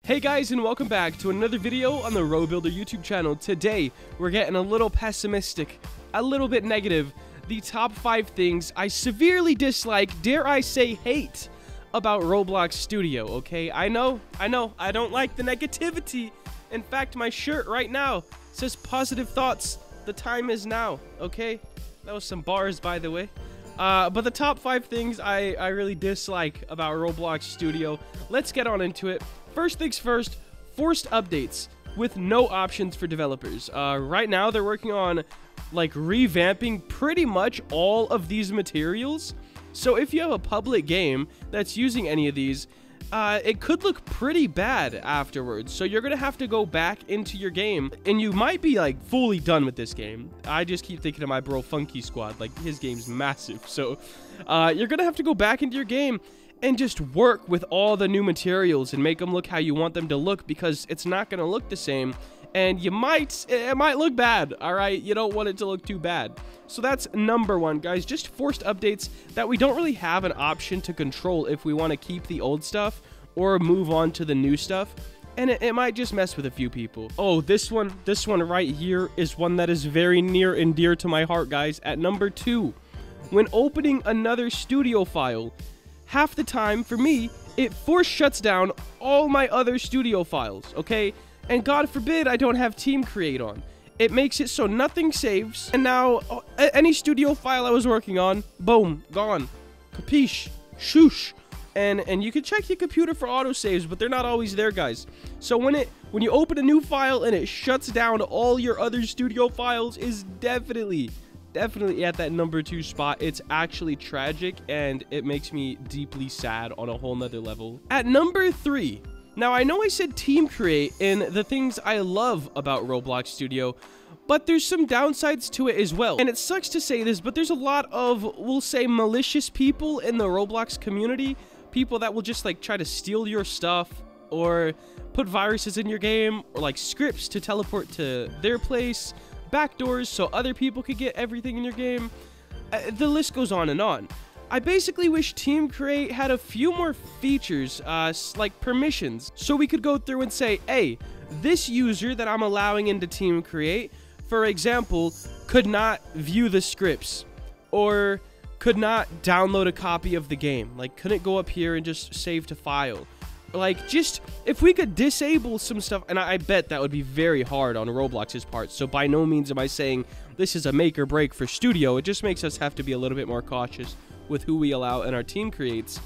Hey guys, and welcome back to another video on the RoBuilder YouTube channel. Today, we're getting a little pessimistic, a little bit negative. The top 5 things I severely dislike, dare I say hate, about Roblox Studio, okay? I know, I don't like the negativity. In fact, my shirt right now says positive thoughts. The time is now, okay? That was some bars, by the way. But the top 5 things I really dislike about Roblox Studio, let's get on into it. First things first, forced updates with no options for developers. Right now, they're working on, like, revamping pretty much all of these materials. So if you have a public game that's using any of these, it could look pretty bad afterwards. So you're gonna have to go back into your game, and you might be, like, fully done with this game. I just keep thinking of my bro Funky Squad. Like, his game's massive. So you're gonna have to go back into your game and just work with all the new materials and make them look how you want them to look, because it's not going to look the same, and it might look bad. All right, you don't want it to look too bad. So that's number 1, guys. Just forced updates that we don't really have an option to control if we want to keep the old stuff or move on to the new stuff, and it might just mess with a few people. Oh, this one right here is one that is very near and dear to my heart, guys. At number 2, when opening another studio file, half the time, for me, it force shuts down all my other studio files, okay? And God forbid I don't have Team Create on. It makes it so nothing saves, and now any studio file I was working on, boom, gone. Capiche? Shoosh. And you can check your computer for autosaves, but they're not always there, guys. So when you open a new file and it shuts down all your other studio files, is definitely at that number 2 spot. It's actually tragic, and it makes me deeply sad on a whole nother level. At number 3, now I know I said Team Create in the things I love about Roblox Studio, but there's some downsides to it as well. And it sucks to say this, but there's a lot of, we'll say, malicious people in the Roblox community. People that will just, like, try to steal your stuff, or put viruses in your game, or, like, scripts to teleport to their place, backdoors so other people could get everything in your game. The list goes on and on. I basically wish Team Create had a few more features, like permissions, so we could go through and say, hey, this user that I'm allowing into Team Create, for example, could not view the scripts, or could not download a copy of the game, like couldn't go up here and just save to file. Like, just, if we could disable some stuff, and I bet that would be very hard on Roblox's part, so by no means am I saying this is a make or break for Studio. It just makes us have to be a little bit more cautious with who we allow in our Team Creates.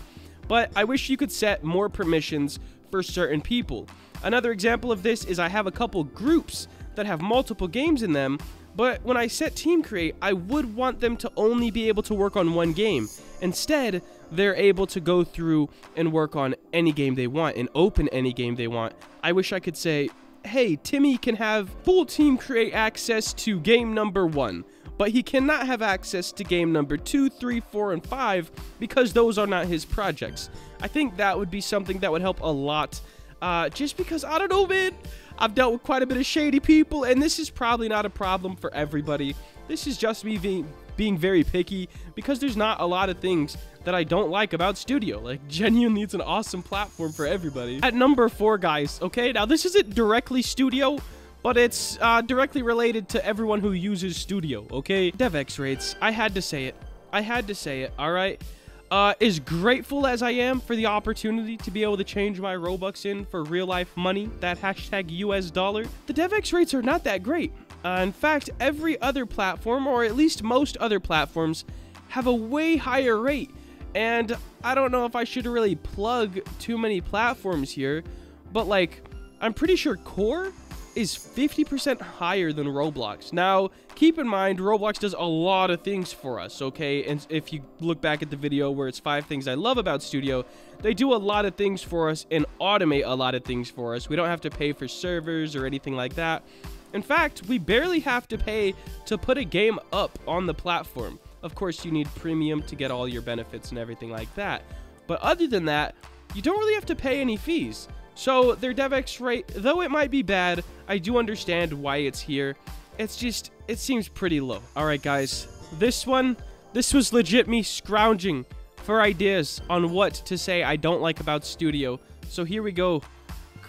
But I wish you could set more permissions for certain people. Another example of this is I have a couple groups that have multiple games in them, but when I set Team Create, I would want them to only be able to work on one game. Instead, they're able to go through and work on any game they want and open any game they want. I wish I could say, hey, Timmy can have full Team Create access to game number 1, but he cannot have access to game number 2, 3, 4, and 5 because those are not his projects. I think that would be something that would help a lot, just because, I don't know, man, I've dealt with quite a bit of shady people, and this is probably not a problem for everybody. This is just me being very picky, because there's not a lot of things that I don't like about Studio. Like, genuinely, it's an awesome platform for everybody. At number 4, guys, okay, now this isn't directly Studio, but it's directly related to everyone who uses Studio, okay? DevX Rates. I had to say it, all right? As grateful as I am for the opportunity to be able to change my Robux in for real-life money, that hashtag US dollar, the DevX rates are not that great. In fact, every other platform, or at least most other platforms, have a way higher rate. And I don't know if I should really plug too many platforms here, but, like, I'm pretty sure Core is 50% higher than Roblox. Now, keep in mind, Roblox does a lot of things for us, okay? And if you look back at the video where it's 5 things I love about Studio, they do a lot of things for us and automate a lot of things for us. We don't have to pay for servers or anything like that. In fact, we barely have to pay to put a game up on the platform. Of course, you need premium to get all your benefits and everything like that. But other than that, you don't really have to pay any fees. So their DevX rate, though it might be bad, I do understand why it's here. It's just, it seems pretty low. All right, guys, this was legit me scrounging for ideas on what to say I don't like about Studio. So here we go.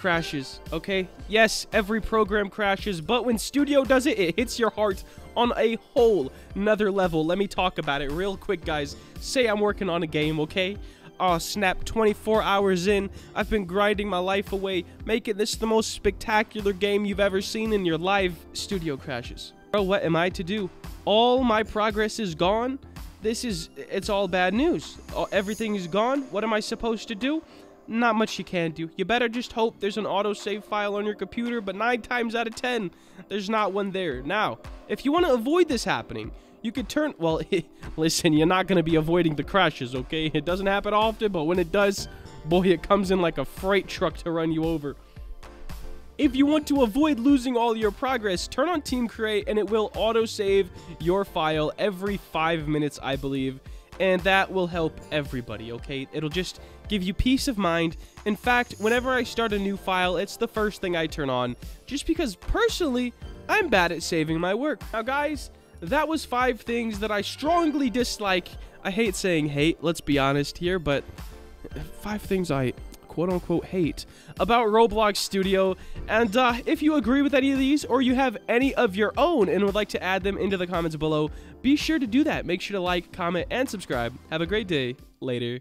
crashes, okay? Yes, every program crashes, but when Studio does it, it hits your heart on a whole nother level. Let me talk about it real quick, guys. Say I'm working on a game, okay? Oh, snap, 24 hours in, I've been grinding my life away, making this the most spectacular game you've ever seen in your life. Studio crashes. Bro, what am I to do? All my progress is gone? It's all bad news. Everything is gone. What am I supposed to do? Not much you can do. You better just hope there's an autosave file on your computer, but 9 times out of 10, there's not one there. Now, if you want to avoid this happening, you could turn... Well, listen, you're not going to be avoiding the crashes, okay? It doesn't happen often, but when it does, boy, it comes in like a freight truck to run you over. If you want to avoid losing all your progress, turn on Team Create and it will autosave your file every 5 minutes, I believe. And that will help everybody, okay? It'll just give you peace of mind. In fact, whenever I start a new file, it's the first thing I turn on. Just because, personally, I'm bad at saving my work. Now, guys, that was 5 things that I strongly dislike. I hate saying hate, let's be honest here, but 5 things I quote-unquote hate about Roblox Studio. And if you agree with any of these, or you have any of your own and would like to add them into the comments below, be sure to do that. Make sure to like, comment, and subscribe. Have a great day. Later.